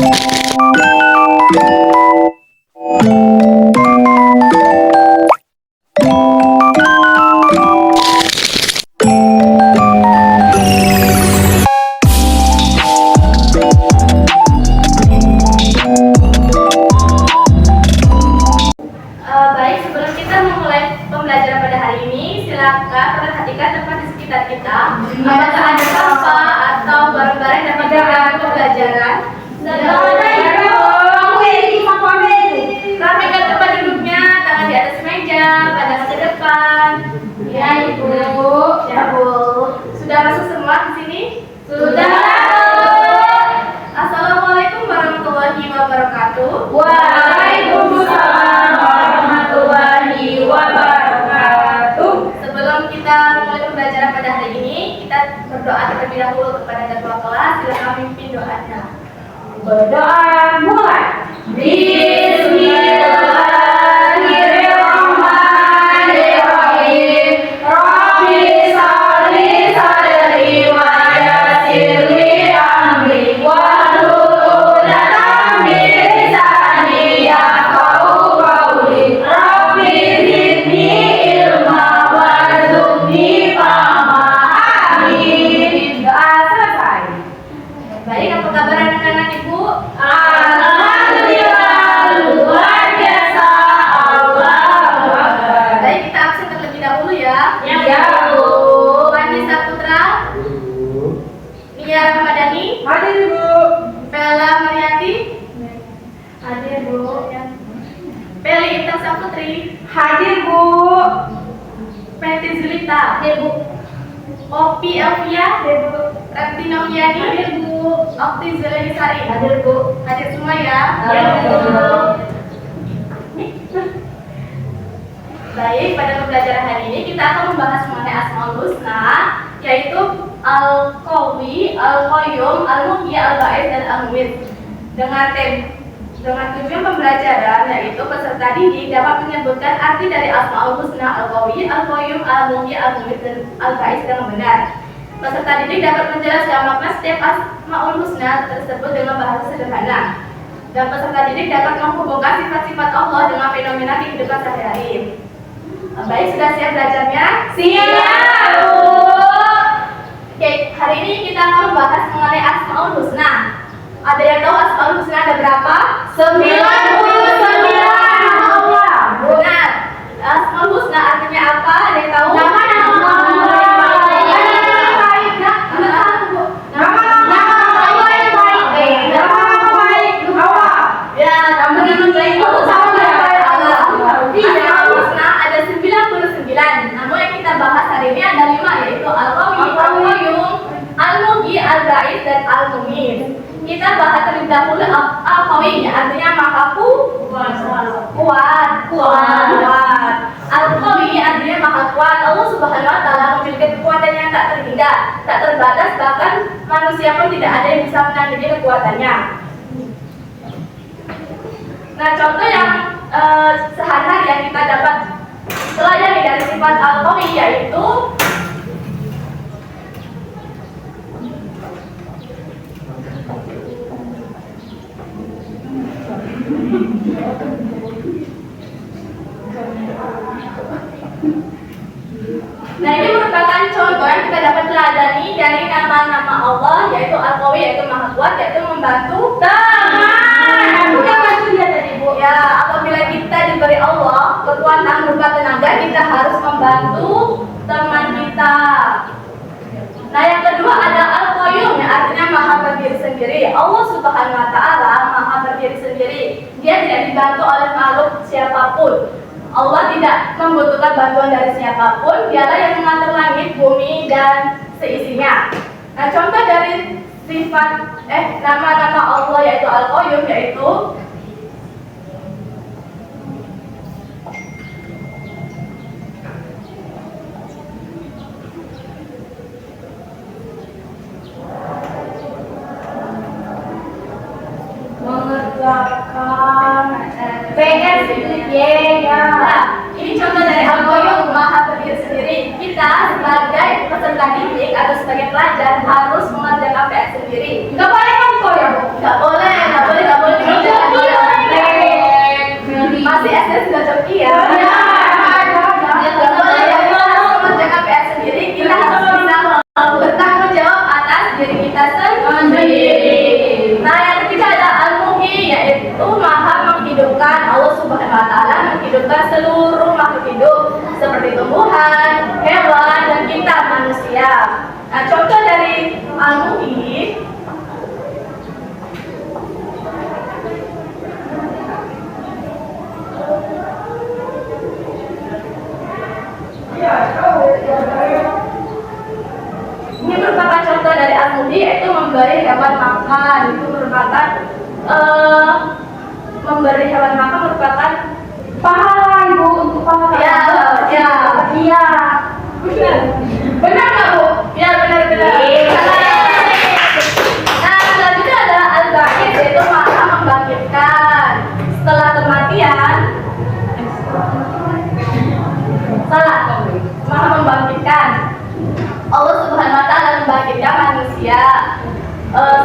Baik, sebelum kita memulai pembelajaran pada hari ini, silakan perhatikan tempat di sekitar kita. Apakah ada sampah atau barang-barang yang dapat mengganggu pembelajaran? Rapikan tempat duduknya, tangan di atas meja, pandang ke depan. Ya, Ibu. Ya, Bu. Sudah masuk semua di sini? Sudah. Assalamualaikum warahmatullahi wabarakatuh. Waalaikumsalam warahmatullahi wabarakatuh. Sebelum kita mulai pembelajaran pada hari ini, kita berdoa terlebih dahulu kepada ketua kelas. Silakan pimpin doanya. Berdoa mulai. Bismillahirrahmanirrahim. Rabbi sholli sadri wa yassir li amri wahlul 'uqdatam min lisani yafqahu qawli. Rabbi zidni ilma warzuqni fahma. Amin. Doa selesai. Baik, apa kabar anak-anak Ibu? Alhamdulillah, luar biasa. Allahu Akbar. Baik, kita absen terlebih dahulu ya. Ya, Bu. Wandi Saputra, Nia Ramadhani, Hadir, Bu. Pela Mariati, Hadir, Bu. Peli Intan Saputri, Hadir, Bu. Peti Zulita, Hadir, Bu. Opi Elvia, Hadir, Bu. Repti Noviani, Hadir, Bu. Okti Zulaisari. Hadir, Bu. Hadir semua ya. Ya, Bu. Baik, pada pembelajaran hari ini kita akan membahas mengenai Asmaul Husna, yaitu Al-Qawi, Al-Qayyum, Al-Muhyi, Al-Ba'is, dan Al-Mu'id. Dengan tujuan pembelajaran yaitu peserta didik dapat menyebutkan arti dari Asmaul Husna, Al-Qawi, Al-Qayyum, Al-Muhyi, Al-Mu'id, dan Al-Ba'is dengan benar. Peserta didik dapat menjelaskan makna setiap Asmaul Husna tersebut dengan bahasa sederhana. Dan peserta didik dapat menghubungkan sifat-sifat Allah dengan fenomena kehidupan sehari-hari. Baik, sudah siap belajarnya? Siap, Bu. Oke, hari ini kita akan membahas mengenai Asmaul Husna. Ada yang tahu Asmaul Husna ada berapa? 99 nama Allah. Benar. Asmaul Husna artinya apa? Ada yang tahu? Ya, nama-nama baik itu sama dengan Allah. Asmaul Husna ada 99. Namun yang kita bahas hari ini ada 5, yaitu Al-Qawi, Al-Qayyum, Al-Muhyi, Al-Ba'is, dan Al-Mu'id. Kita bahas terlebih dahulu Al-Qawi, artinya maha kuat. Al-Qawi artinya maha kuat. Allah Subhanahu wa Ta'ala memiliki kekuatan yang tak terhingga, tak terbatas, bahkan manusia pun tidak ada yang bisa menandingi kekuatannya. Nah, contoh yang sehari-hari yang kita dapat pelajari dari sifat Al-Qawi yaitu nah, ini merupakan contoh yang kita dapat teladani dari nama-nama Allah, yaitu Al-Qawi, yaitu maha kuat, yaitu membantu Teman. Aku udah bantu dia tadi, Bu. ya. Apabila kita diberi Allah kekuatan berupa tenaga, kita harus membantu teman kita. Nah, yang kedua ada Al-Qayyum, yang artinya maha berdiri sendiri. Allah Subhanahu wa Ta'ala maha berdiri sendiri. Dia tidak dibantu oleh makhluk siapapun. Allah tidak membutuhkan bantuan dari siapapun. Dialah yang mengatur langit, bumi, dan seisinya. Nah, contoh dari sifat nama-nama Allah yaitu Al-Qayyum yaitu mengerjakan PS itu ya. Nah, ini contoh dari Al-Qayyum, maha berdiri sendiri. Kita sebagai peserta didik atau sebagai pelajar harus mengerjakan PR sendiri. Nggak boleh kan kok ya, Bu? Nggak boleh merupakan memberi hewan makan merupakan Pahala Ibu untuk pahala. ya. Iya. Benar nggak Bu? Ya benar. Nah selanjutnya adalah al-ba'its, yaitu maha membangkitkan setelah kematian. Salah, maha membangkitkan. Allah Subhanahu Wa Taala membangkitkan manusia.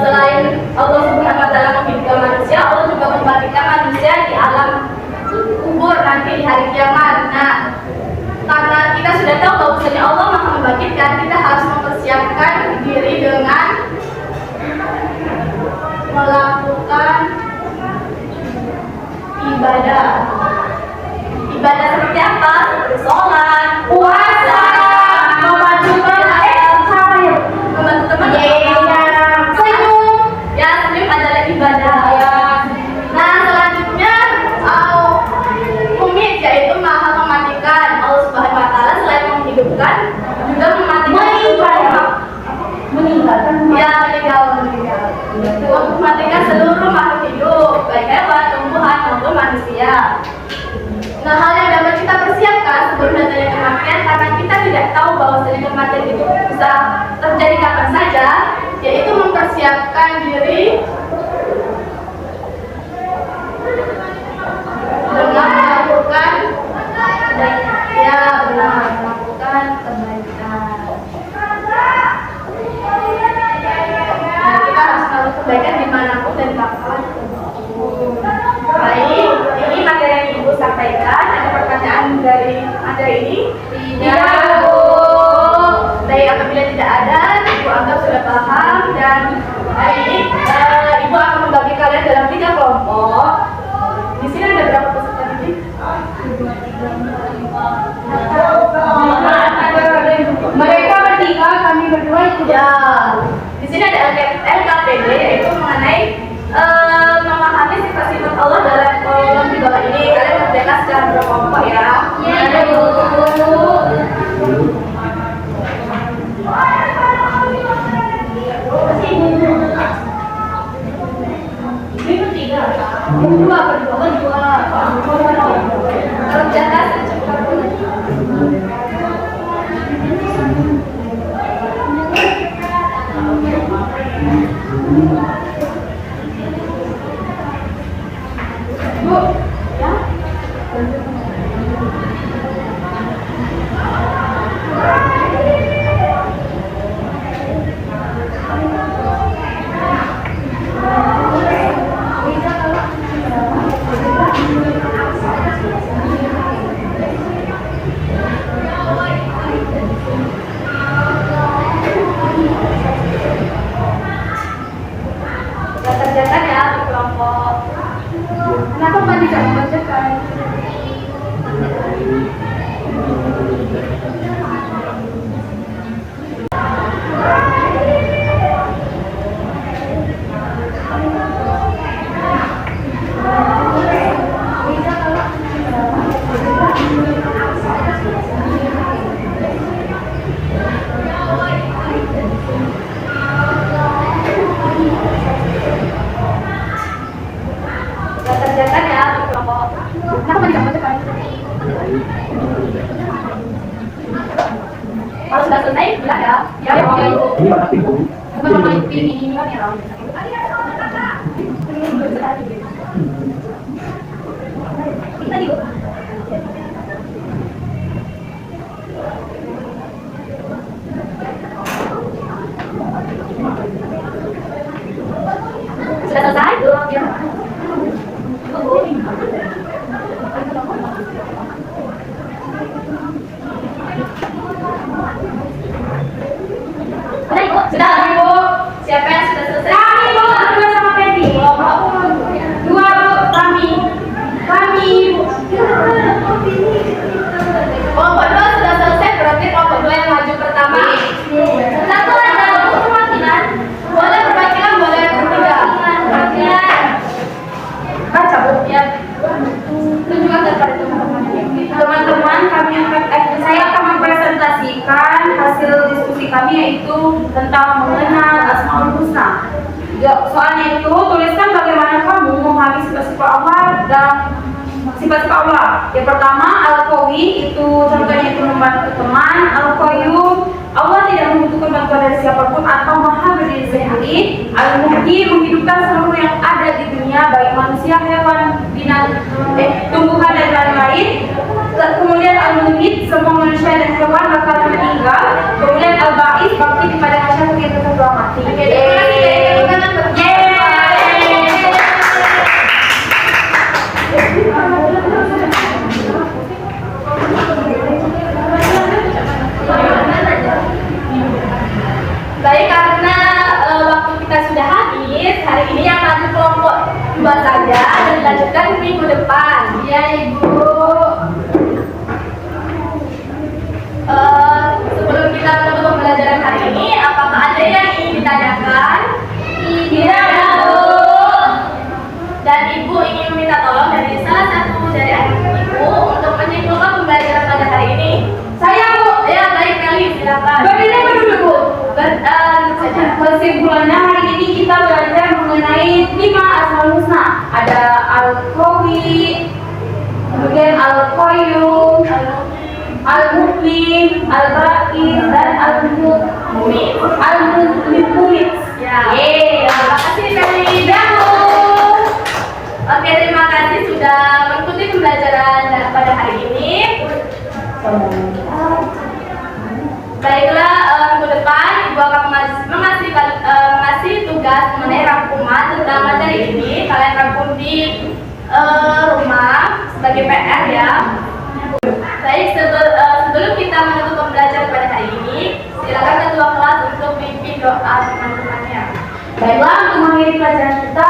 Selain Allah Subhanahu Wa Taala membangkitkan manusia, Allah juga membangkitkan manusia di alam kubur nanti di hari kiamat. Nah, karena kita sudah tahu bahwasanya Allah Maha membangkitkan, kita harus mempersiapkan diri dengan melakukan ibadah. Ibadah seperti apa? Seperti sholat, puasa, membantu teman, senyum. Ya, senyum adalah ibadah. Nah, selanjutnya umid, yaitu maha mematikan. Allah Subhanahu Wa Taala selain menghidupkan juga mematikan Meninggalkan. ya meninggal. Untuk mematikan seluruh makhluk hidup, baik hewan, tumbuhan maupun manusia. Nah, hal yang dapat kita persiapkan sebelum datangnya kematian, karena kita tidak tahu bahwa kematian itu bisa terjadi kapan saja, yaitu mempersiapkan diri dengan melakukan kebaikan. Nah, kita harus melakukan kebaikan dimanapun dan kapan. Baik, ini materi yang Ibu sampaikan. Ada pertanyaan dari Anda ini? Tidak, Bu. Baik, apabila tidak ada, Ibu anggap sudah paham. Dan hari ini Ibu akan membagi kalian dalam 3 kelompok. Di sini ada berapa peserta didik? Mereka bertiga, kami berdua ikut. Ya, di sini ada LKPD, yaitu mengenai memahami sifat-sifat Allah dalam kolom di bawah ini. Kalian mengerjakan secara berkelompok ya. Iya, Bu. Ini bertiga. Berdua. Kerjakan secepat Bu, ya. Kita kerjakan ya di kelompok. Kenapa Pak tidak membacakan? Kita kerjakan ya di kelompok. Kenapa Pak tidak membacakan? Kalau sudah selesai, bilang ya. Ya, Ibu. Ini kan ya. Tadi, Bu. Sudah selesai, Bu. Ya. Sudah, Ibu. Sudah, Ibu. Siapa yang sudah selesai? Kami, Bu, berdua sama Fendi. Dua, Bu, kami. Kelompok 2 sudah selesai, berarti kelompok 2 yang maju pertama. Satu ada Bu, perwakilan. Boleh perwakilan, boleh bertiga. dan sifat Allah. Yang pertama, al-qawi, itu contohnya itu membantu teman. Al-qayyum, Allah tidak membutuhkan bantuan dari siapapun atau maha berdiri sendiri. Al-muhyi, menghidupkan seluruh yang ada di dunia, baik manusia, hewan, tumbuhan dan lain-lain. Kemudian al-mumit, semua manusia dan hewan bakal meninggal. Kemudian al-ba'is, bangkit pada masyarakat yang telah mati. Baik, karena waktu kita sudah habis, hari ini yang maju kelompok 2 saja dan dilanjutkan minggu depan. Iya, Ibu. Sebelum kita menutup pembelajaran hari ini, apakah ada yang ingin ditanyakan? Tidak, Bu. Dan Ibu ingin meminta tolong dari salah satu dari anak Ibu untuk menyimpulkan pembelajaran pada hari ini. Saya, Bu. Ya, baik kali, silakan. Berdiri dulu, Bu. Saja. Kesimpulannya hari ini kita belajar mengenai 5 asmaul husna. Ada al-qawi, kemudian al-qayyum, al-mu'min, al-ba'is, dan al-mu'min. Ya. Terima kasih kali. Oke, terima kasih sudah mengikuti pembelajaran pada hari ini. Baiklah, minggu depan Ibu akan mengasih tugas mengenai rangkuman tentang materi ini. Kalian rangkum di rumah sebagai PR ya. Baik, sebelum kita menutup pembelajaran pada hari ini, silakan ketua kelas untuk pimpin doa teman-temannya. Baiklah, untuk mengakhiri pelajaran kita,